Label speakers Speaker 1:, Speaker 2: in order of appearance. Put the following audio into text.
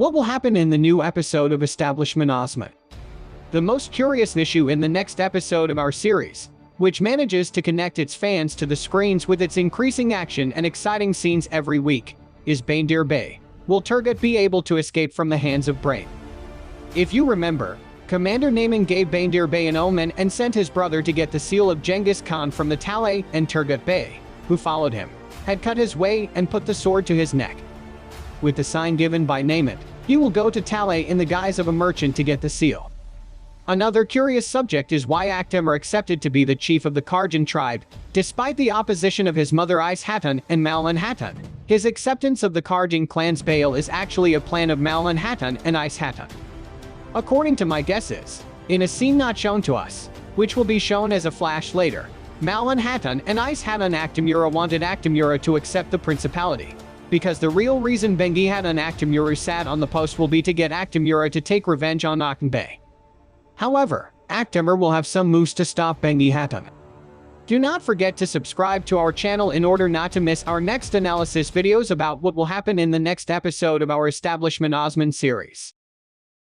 Speaker 1: What will happen in the new episode of Establishment Osman? The most curious issue in the next episode of our series, which manages to connect its fans to the screens with its increasing action and exciting scenes every week, is Bandir Bey. Will Turgut be able to escape from the hands of Brain? If you remember, Commander Naiman gave Bandir Bey an omen and sent his brother to get the seal of Genghis Khan from the Talay, and Turgut Bey, who followed him, had cut his way and put the sword to his neck. With the sign given by Naiman, he will go to Talay in the guise of a merchant to get the seal. Another curious subject is why Akdemir accepted to be the chief of the Karjan tribe, despite the opposition of his mother Is Hatun and Malin Hatun. His acceptance of the Karjan clan's bail is actually a plan of Malin Hatun and Is Hatun. According to my guesses, in a scene not shown to us, which will be shown as a flash later, Malin Hatun and Is Hatun Akdemir wanted Akdemir to accept the principality, because the real reason Bengi Hatun Akdemir sat on the post will be to get Akdemir to take revenge on Akhn Bey. However, Akdemir will have some moves to stop Bengi Hatun. Do not forget to subscribe to our channel in order not to miss our next analysis videos about what will happen in the next episode of our Establishment Osman series.